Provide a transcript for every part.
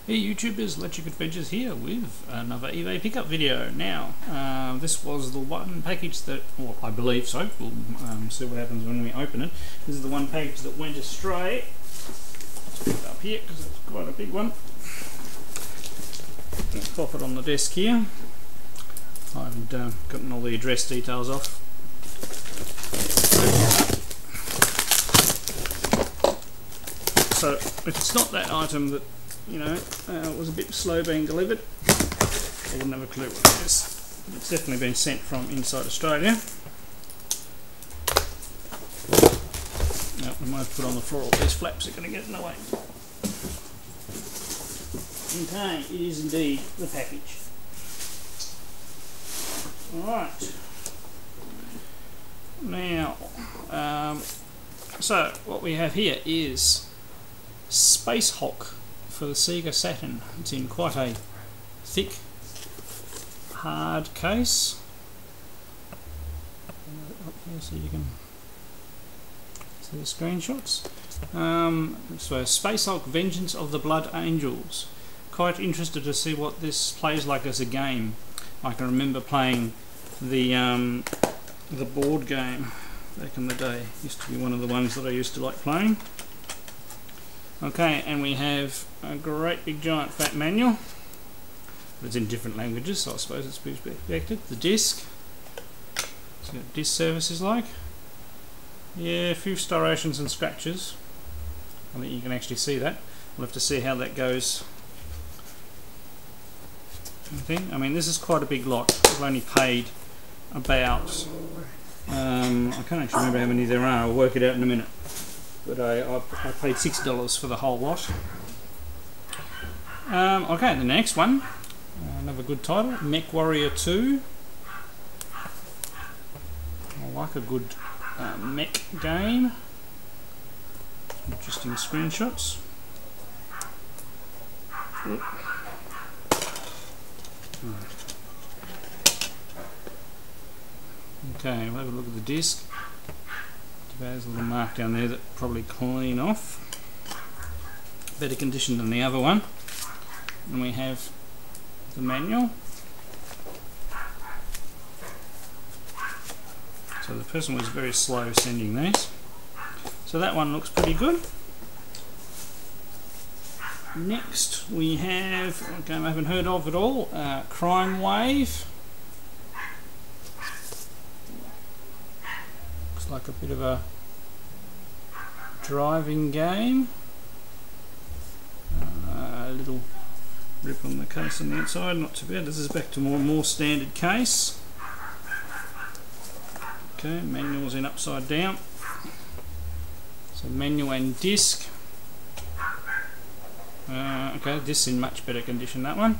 Hey YouTubers, Electric Adventures here with another eBay pickup video. Now, this was the one package that, well, I believe so, we'll see what happens when we open it. This is the one package that went astray. Let's put it up here because it's quite a big one. Let's pop it on the desk here. I haven't gotten all the address details off. So, if it's not that item that it was a bit slow being delivered, I wouldn't have a clue what it is. It's definitely been sent from inside Australia. Now, we might have to put on the floor, all these flaps are going to get in the way. Okay, it is indeed the package. Alright. Now, so what we have here is Space Hulk for the Sega Saturn. It's in quite a thick, hard case. Up here so you can see the screenshots. So Space Hulk Vengeance of the Blood Angels. Quite interested to see what this plays like as a game. I can remember playing the board game back in the day. It used to be one of the ones that I used to like playing. Okay, and we have a great big giant fat manual. It's in different languages, so I suppose it's to be expected. The disc. See what disc service is like. Yeah, a few striations and scratches. I think you can actually see that. We'll have to see how that goes. I mean, this is quite a big lot. I've only paid about I can't actually remember how many there are. I'll work it out in a minute. But I paid $6 for the whole lot. Okay, the next one, another good title, Mech Warrior 2. I like a good mech game. Interesting screenshots. Okay, we'll have a look at the disc. There's a little mark down there that probably clean off. Better condition than the other one. And we have the manual. So the person was very slow sending these. So that one looks pretty good. Next we have, okay, I haven't heard of at all, Crime Wave. Looks like a bit of a driving game. A little rip on the case on the outside, not too bad. This is back to more standard case. Okay, manual's in upside down. So manual and disc. Okay, disc's in much better condition, that one.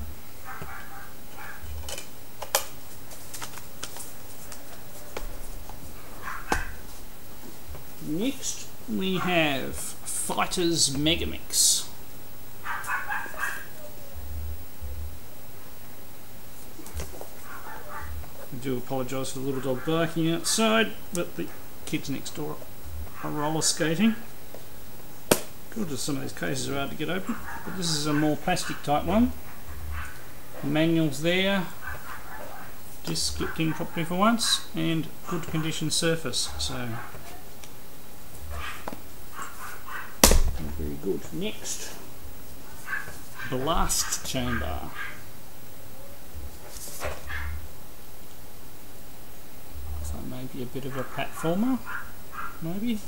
Next we have Fighters Megamix. I do apologise for the little dog barking outside, but the kids next door are roller skating. Good, some of these cases are hard to get open, but this is a more plastic type one. The manual's there, disc clipped in properly for once, and good condition surface. So very good. Next, Blast Chamber. So maybe a bit of a platformer, maybe.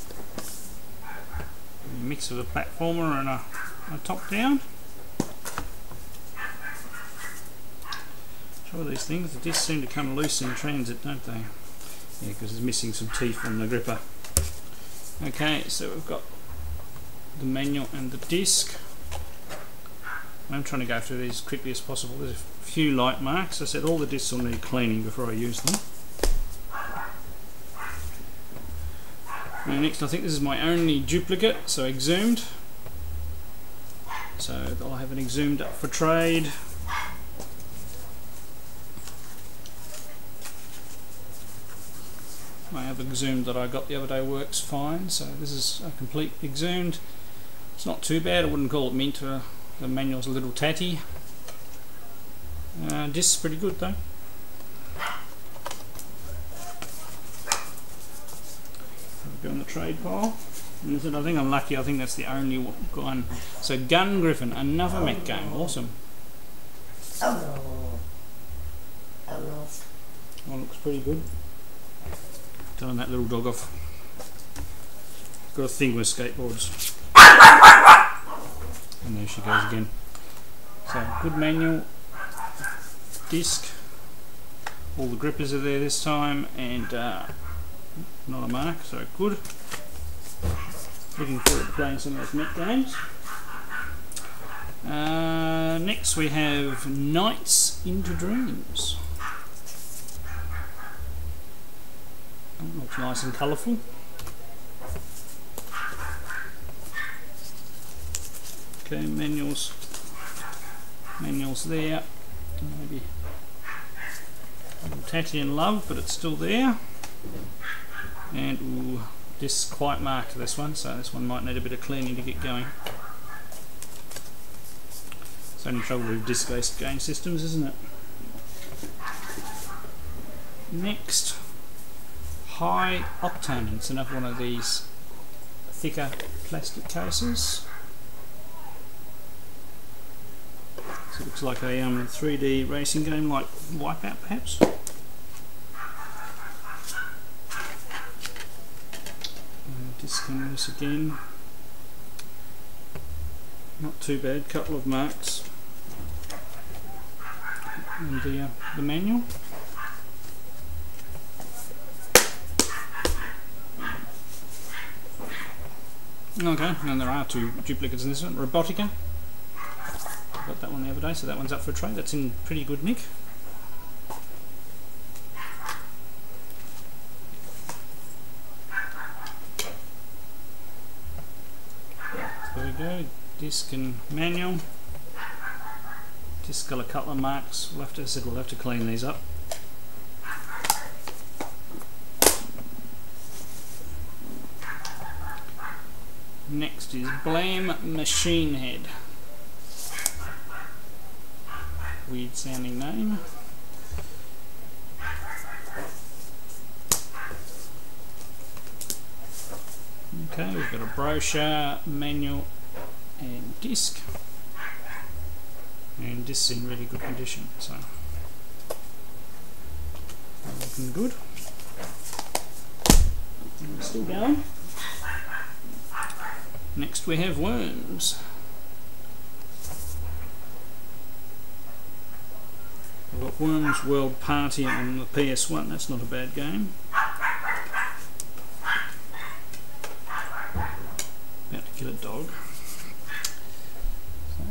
A mix of a platformer and a top down. Sure, these things, the discs seem to come loose in transit, don't they? Yeah, because it's missing some teeth on the gripper. Okay, so we've got the manual and the disc. I'm trying to go through these as quickly as possible. There's a few light marks. I said all the discs will need cleaning before I use them. And next, I think this is my only duplicate, so exhumed. So I'll have an exhumed up for trade. My other exhumed that I got the other day works fine, so this is a complete exhumed. It's not too bad. I wouldn't call it mint or The manual's a little tatty. Disc's pretty good though. Go on the trade pile. And I think I'm lucky, I think that's the only one. So Gun Griffin, another mech game, awesome. Oh, looks pretty good. Telling that little dog off. Got a thing with skateboards. And there she goes again. So good manual, disc. All the grippers are there this time, and not a mark, so good. Looking forward to playing some of those mech games. Next we have Nights into Dreams. Oh, looks nice and colourful. Okay, manuals there. Maybe a little tatty and love, but it's still there. And ooh, disc quite marked, this one, so this one might need a bit of cleaning to get going. It's only trouble with disc-based game systems, isn't it? Next, High Octane. It's another one of these thicker plastic cases. So it looks like a 3D racing game like Wipeout perhaps. Disc on this again. Not too bad, couple of marks. And the manual. Okay, and there are two duplicates in this one. Robotica. Got that one the other day, so that one's up for a trade. That's in pretty good nick. There we go, disc and manual. Disc got a couple of marks. We'll have to clean these up. Next is Blam Machine Head. Weird sounding name. Okay, we've got a brochure, manual and disc. And disc's in really good condition, so looking good. And we're still going. Next we have Worms. We've got Worms World Party on the PS1, that's not a bad game. About to kill a dog. So,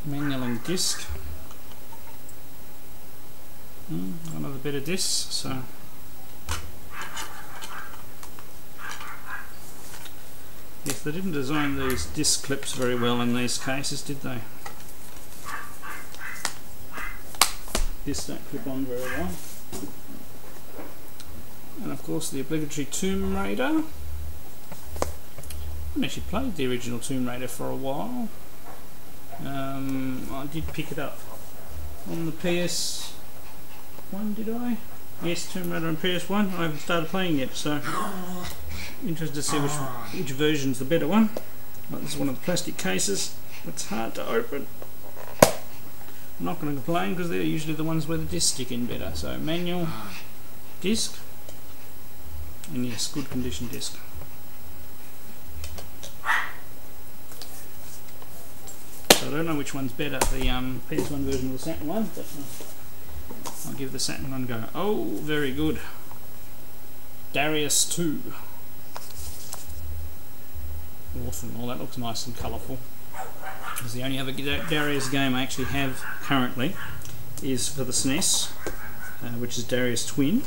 manual and disc. Another bit of disc, so yes, they didn't design these disc clips very well in these cases, did they? Discs don't clip on very well. And of course the obligatory Tomb Raider. I actually played the original Tomb Raider for a while. I did pick it up on the PS1, did I? Yes, Tomb Raider on PS1. I haven't started playing yet, so interested to see which version's the better one. Well, this is one of the plastic cases. It's hard to open. I'm not going to complain because they're usually the ones where the discs stick in better. So manual, disc, and yes, good condition disc. So I don't know which one's better, the PS1 version or the Saturn one, but I'll give the Saturn one a go. Oh, very good. Darius 2. Awesome. Well, that looks nice and colourful. Because the only other Darius game I actually have currently is for the SNES, which is Darius Twin.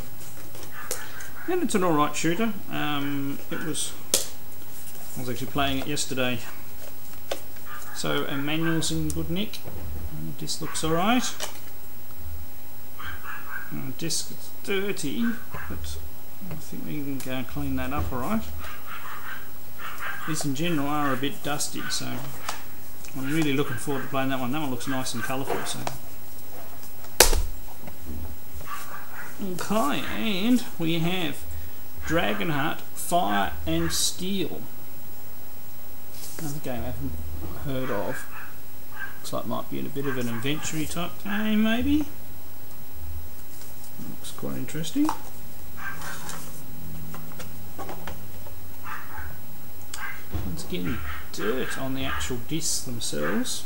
And it's an alright shooter. I was actually playing it yesterday. So a manual's in good nick. And the disc looks alright. The disc is dirty, but I think we can go clean that up alright. These in general are a bit dusty, so I'm really looking forward to playing that one. That one looks nice and colourful. So. Okay, and we have Dragonheart Fire and Steel. Another game I haven't heard of. Looks like it might be in a bit of an adventure type game, maybe. Looks quite interesting. It's getting dirt on the actual discs themselves.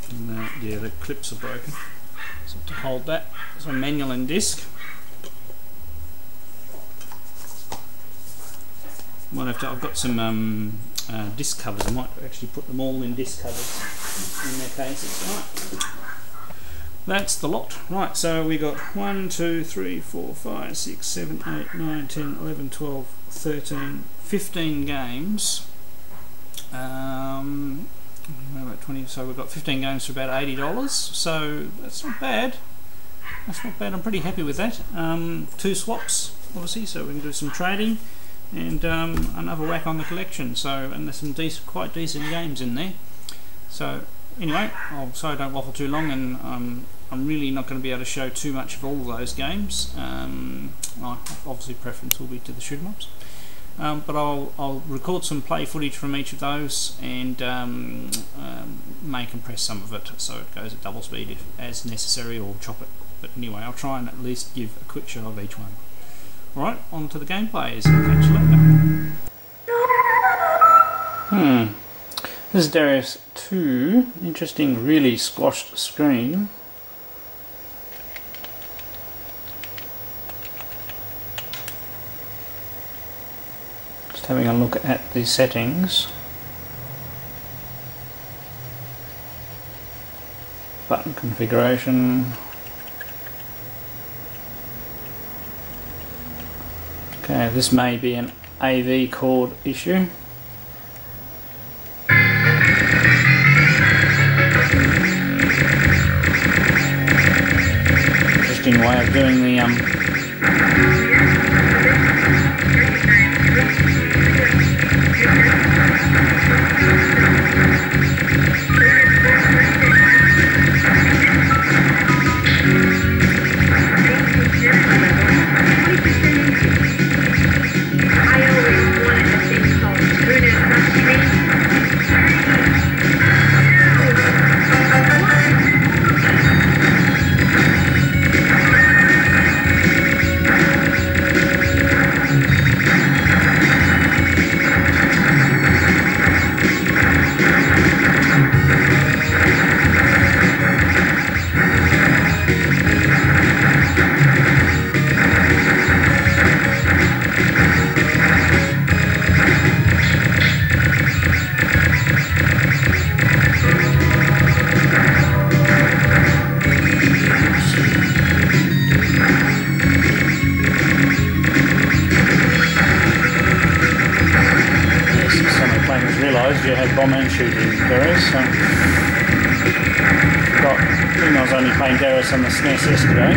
And yeah, the clips are broken. So to hold that, it's a manual and disc. Might have to. I've got some disc covers. I might actually put them all in disc covers in their cases. Right. That's the lot. Right, so we got 1, 2, 3, 4, 5, 6, 7, 8, 9, 10, 11, 12, 13, 15 games. About 20, so we've got 15 games for about $80. So that's not bad. That's not bad. I'm pretty happy with that. 2 swaps, obviously, so we can do some trading and another whack on the collection. So, and there's some quite decent games in there. So anyway, so I don't waffle too long, and I'm really not going to be able to show too much of all of those games. Obviously preference will be to the shoot 'em ups. But I'll record some play footage from each of those and may compress some of it so it goes at double speed if as necessary, or chop it. But anyway, I'll try and at least give a quick show of each one. Alright, on to the gameplays. Catch you later. This is Darius 2. Interesting, really squashed screen. Just having a look at the settings. Button configuration. Okay, this may be an AV cord issue. Interesting way of doing the you had bomb and shooting Darius. So I think I was only playing Darius on the SNES yesterday.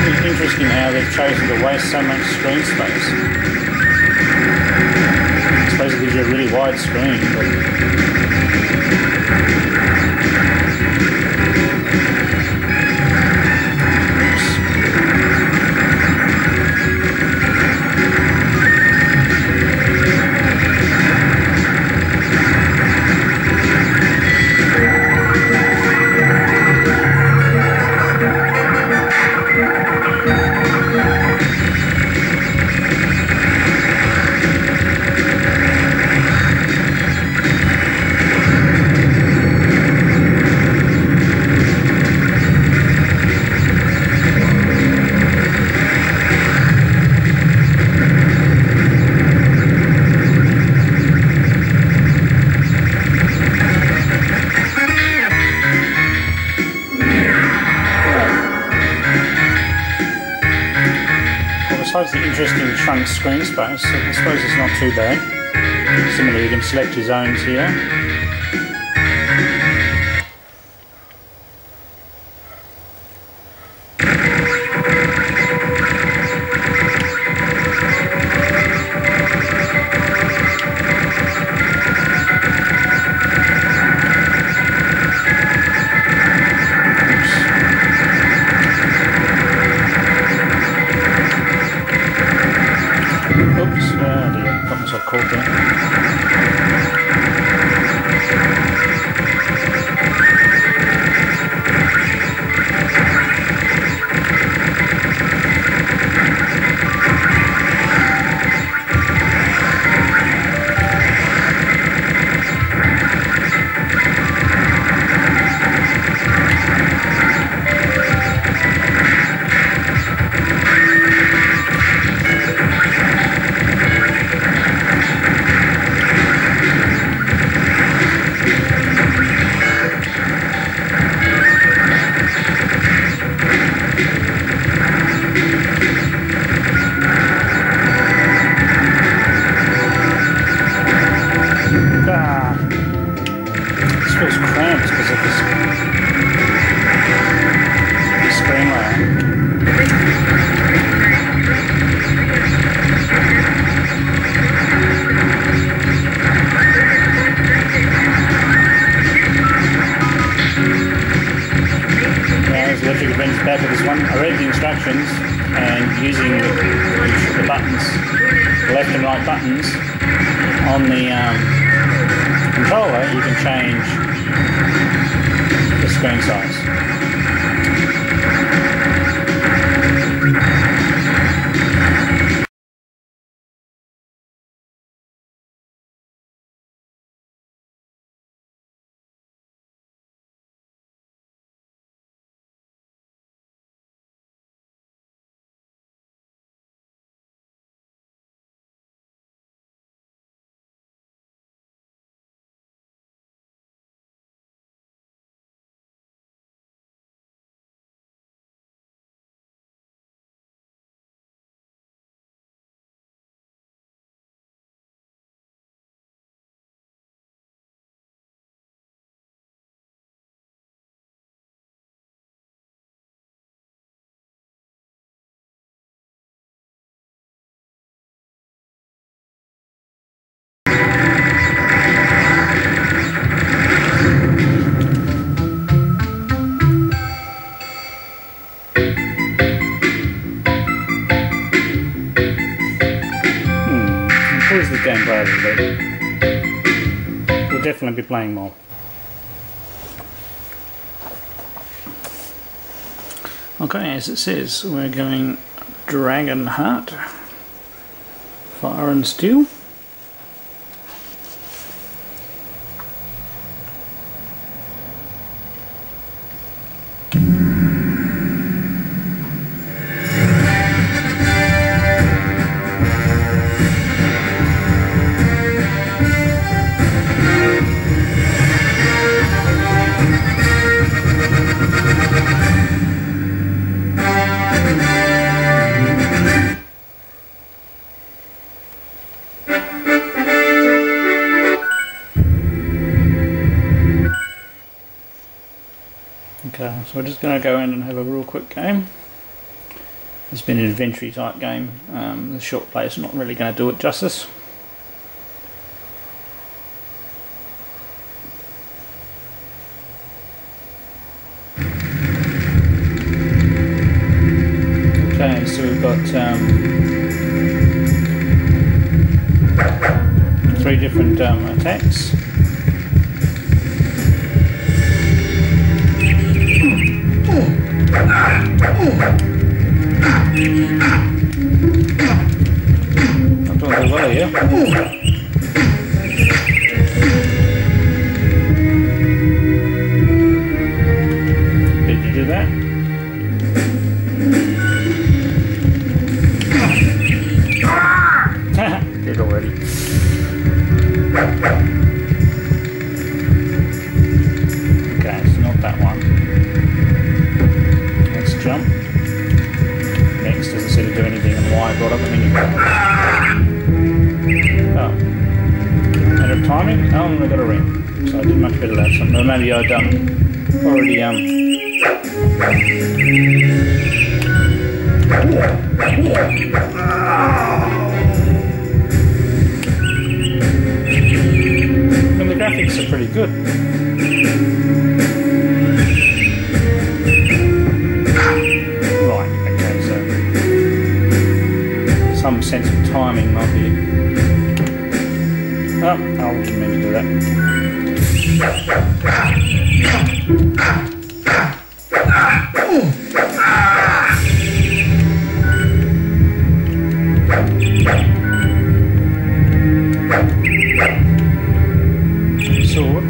It's interesting how they've chosen to waste so much screen space. I suppose it gives you a really wide screen, but besides the interesting shrunk screen space, I suppose it's not too bad. Similarly, you can select your zones here. about with this one. I read the instructions, and using the buttons, the left and right buttons on the controller, you can change the screen size. Improves the gameplay a little bit. We'll definitely be playing more. Okay, as it says, we're going Dragon Heart, Fire and Steel. Okay, so we're just going to go in and have a real quick game. It's been an adventure type game. The short play is not really going to do it justice. Okay, so we've got 3 different attacks. I'm doing very well here. Did you do that? Did already. Okay, it's not that one. Let's jump. Next doesn't seem to do anything, and Y brought up a menu. Oh. Matter of timing? Oh, I got a ring. So I did much better that time. Or maybe I'd already and the graphics are pretty good. Right, okay, so some sense of timing might be. Oh, I'll meant to do that. Sword.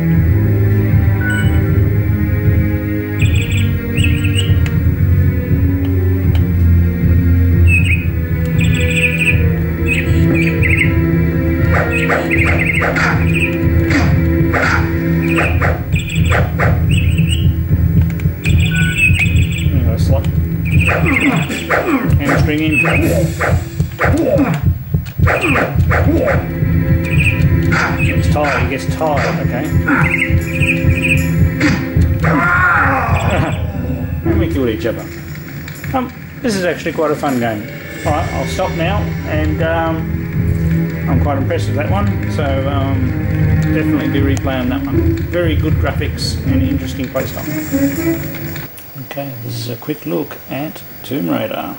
Slot. Hamstring in. It's tired, he gets tired, okay. And we killed each other. This is actually quite a fun game. Alright, I'll stop now, and I'm quite impressed with that one, so definitely be replaying that one. Very good graphics and interesting playstyle. Okay. Okay, this is a quick look at Tomb Raider.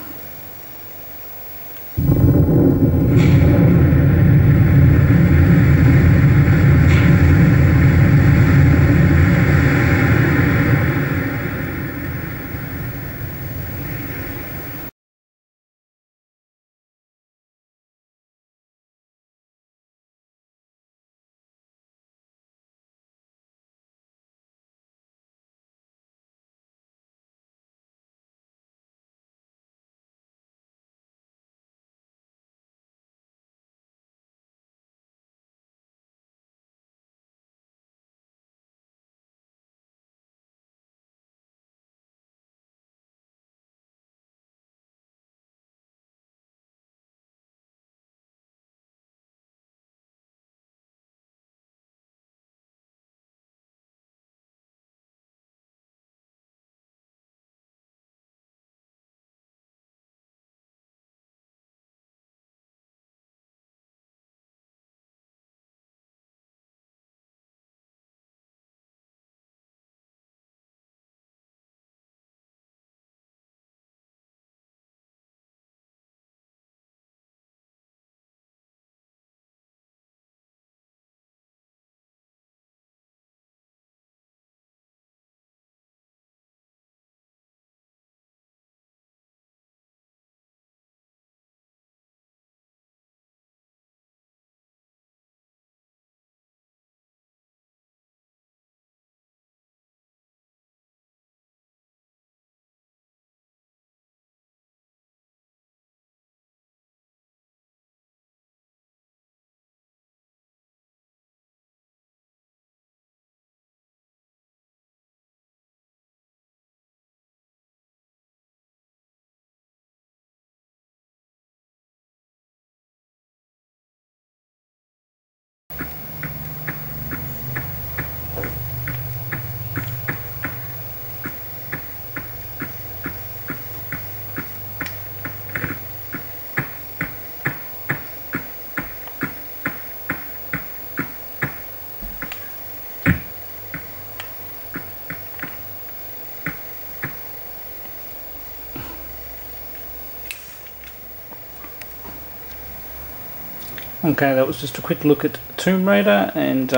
Okay, that was just a quick look at Tomb Raider and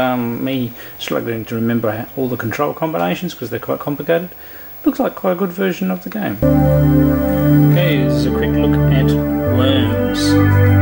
me struggling to remember all the control combinations because they're quite complicated. Looks like quite a good version of the game. Okay, this is a quick look at Worms.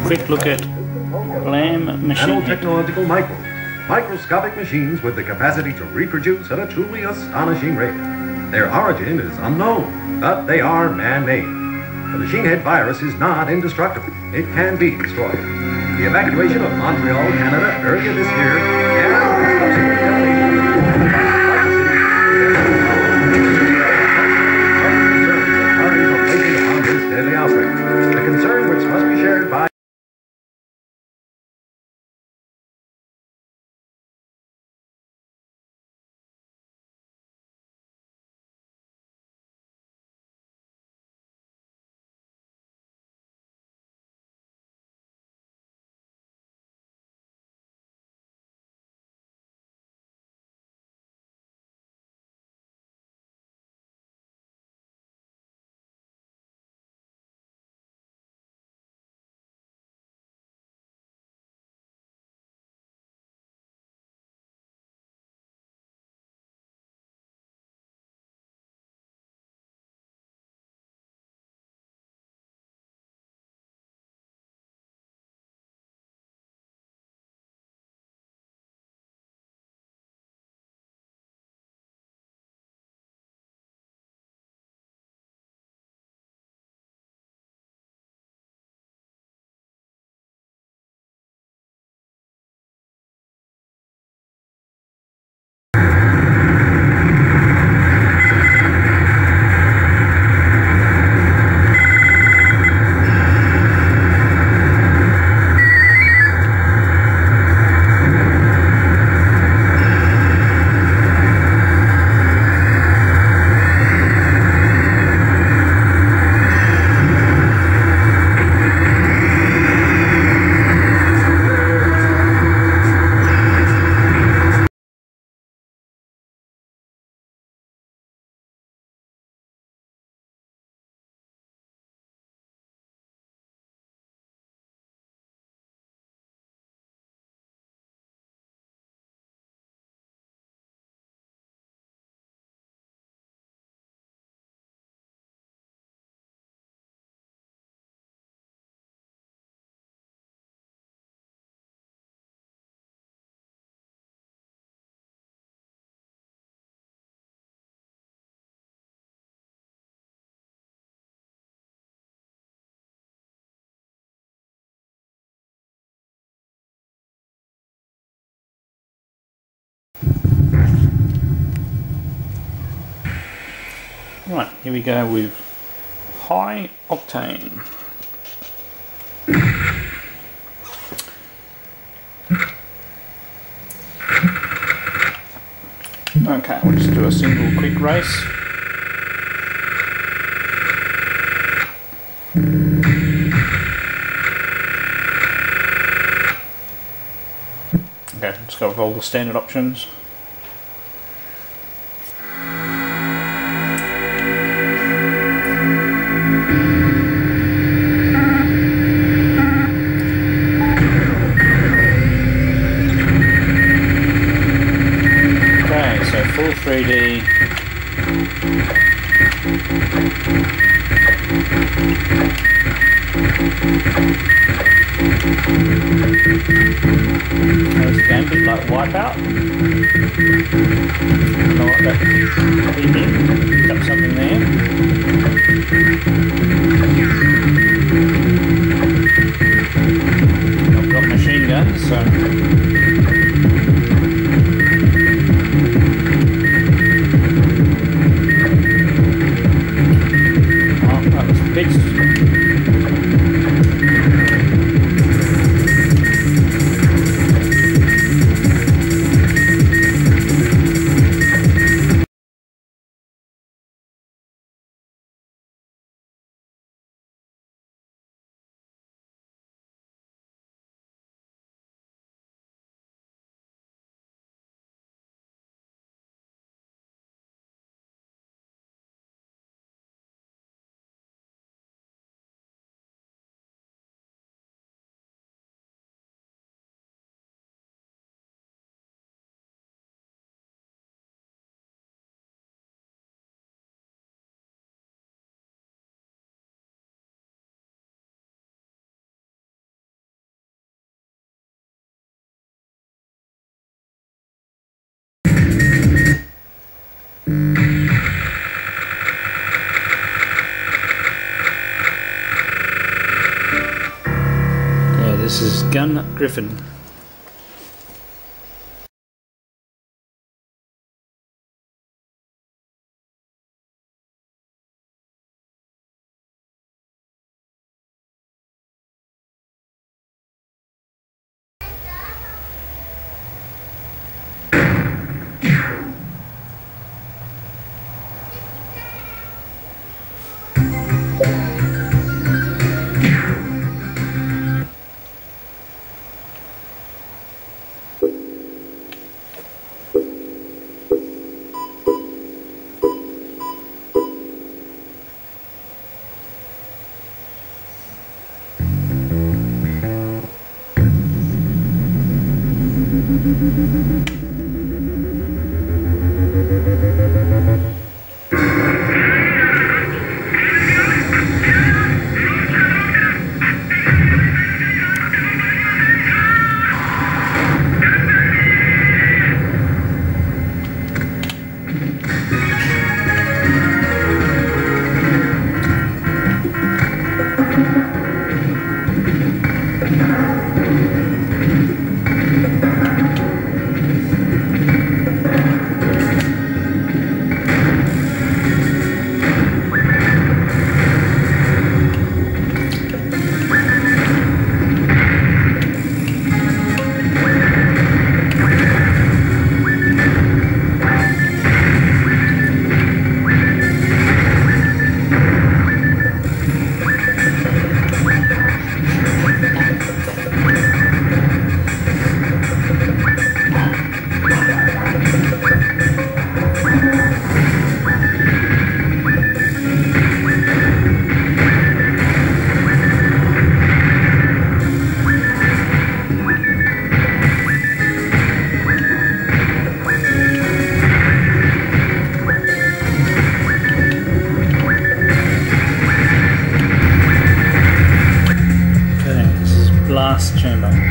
Quick look at Lamb Machine. Nanotechnological microscopic machines with the capacity to reproduce at a truly astonishing rate. Their origin is unknown, but they are man-made. The machine head virus is not indestructible. It can be destroyed. The evacuation of Montreal, Canada earlier this year and subsequent deadly outbreak. The concern which must be shared by Right, here we go with high octane. Okay, we'll just do a single quick race. Okay, let's go with all the standard options. Full 3D. There's again, a bit like Wipeout. You know what, that beeping, picked up something there. I've got machine guns, so This is Gun Griffin. Blast chamber.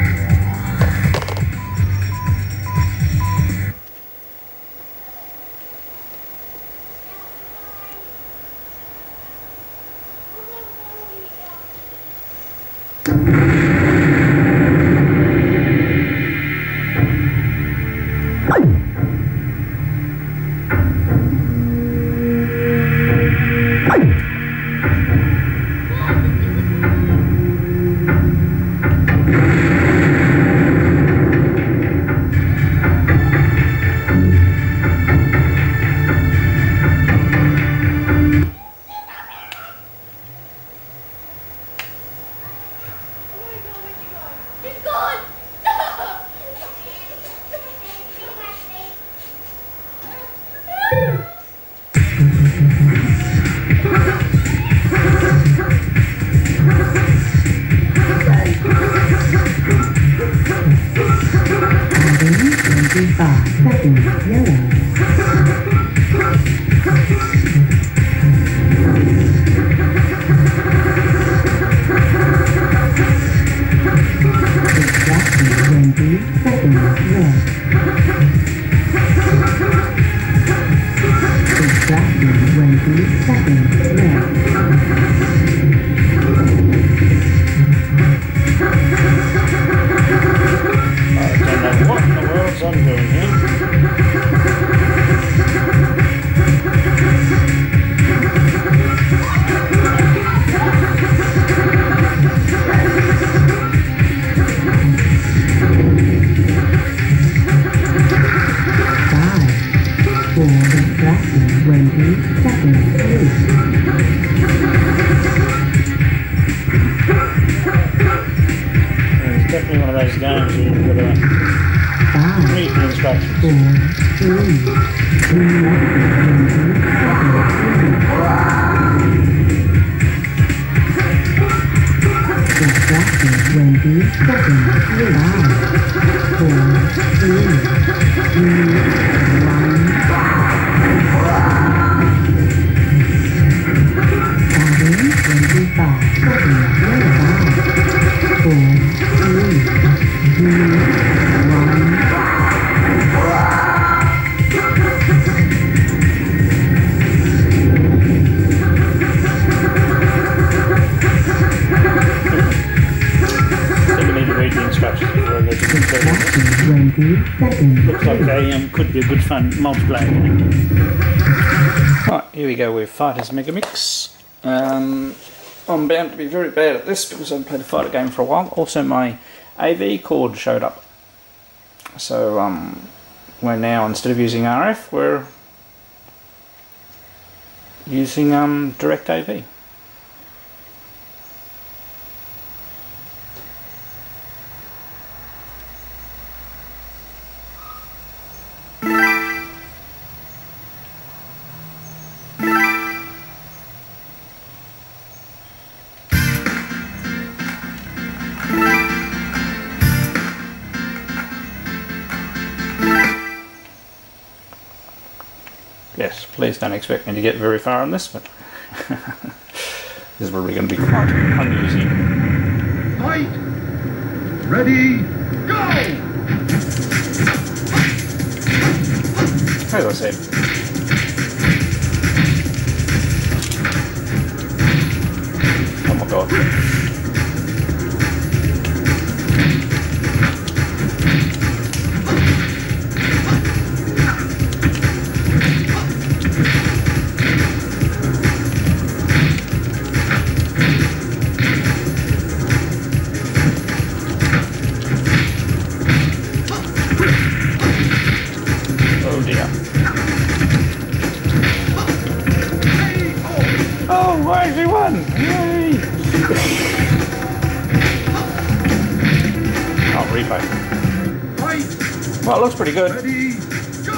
Looks like a could be a good fun multiplayer game. Right, here we go with Fighters Megamix. I'm bound to be very bad at this because I haven't played a fighter game for a while. Also, my AV cord showed up, so we're now, instead of using RF, we're using direct AV. Yes, please don't expect me to get very far on this, but this is probably going to be quite amusing. Fight! Ready, go! As I said. Oh my god. Oh, I actually won! Yay! Oh, replay. Well, it looks pretty good. Ready, go!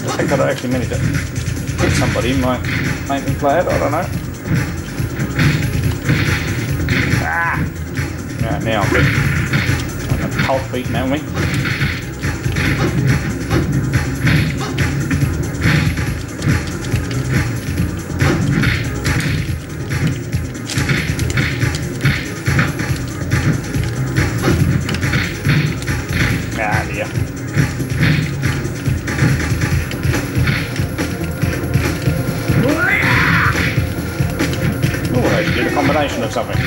I think that I actually managed it. If somebody might make me play it, I don't know. Ah! Yeah, now I'm beaten. I'm a pulp beaten, haven't we? Ah, dear. Oh, they should get a combination of something.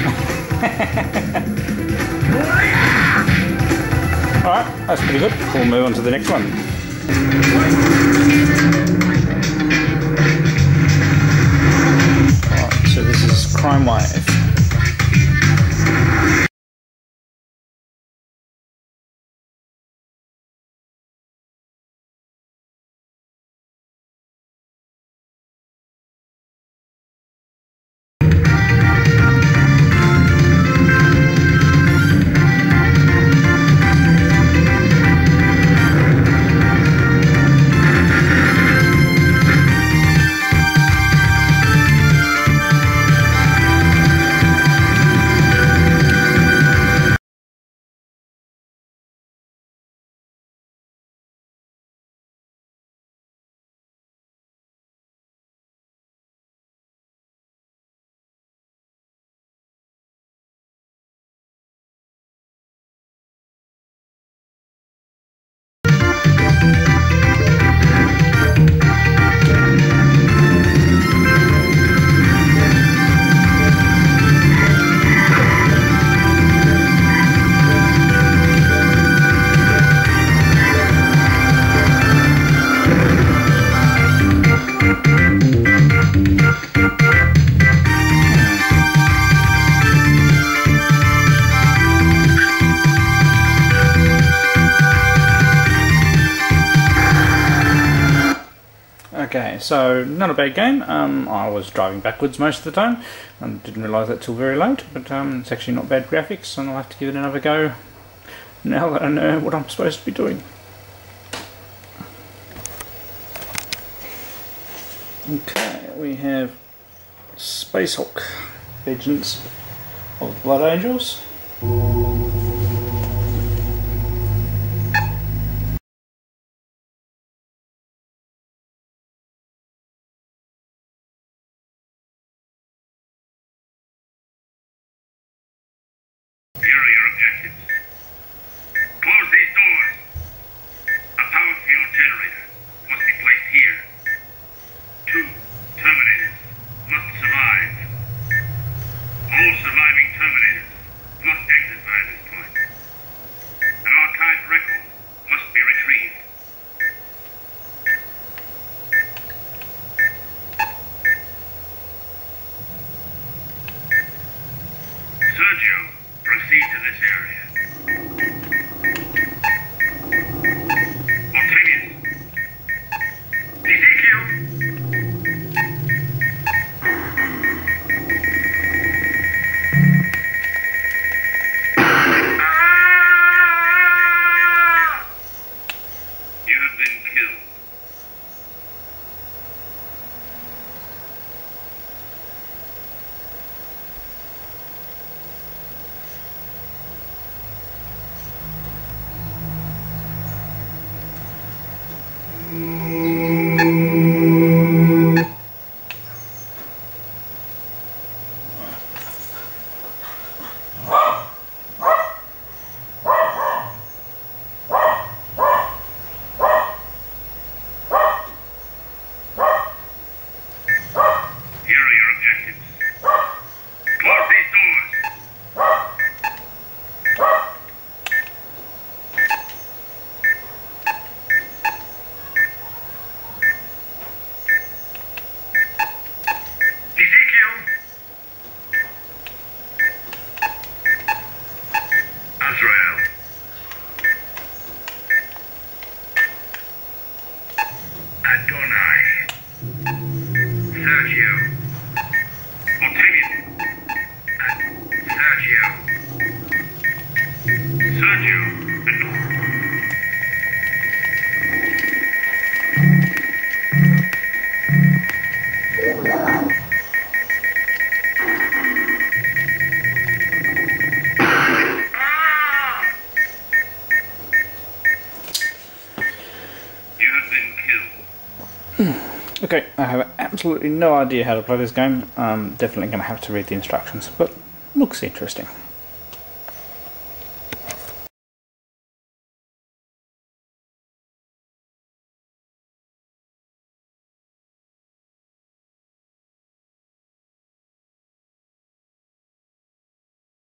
Alright, that's pretty good. We'll move on to the next one. Alright, so this is Crime Wave. Okay, so not a bad game. I was driving backwards most of the time and didn't realise that till very late, but it's actually not bad graphics, and I'll have to give it another go now that I know what I'm supposed to be doing. Okay, we have Space Hulk, Legends of Blood Angels. Here are your objectives. Close these doors. A power field generator must be placed here. 2 Terminators must survive. All surviving Terminators must exit Sergio, proceed to this area. Octavius. Ezekiel. You have been killed. Here are your objectives. Close these doors. Ezekiel. Azrael. Adonai. Sergio. Octavian. Sergio. Sergio. You have been killed. Okay, I have absolutely no idea how to play this game. I'm definitely going to have to read the instructions, but looks interesting.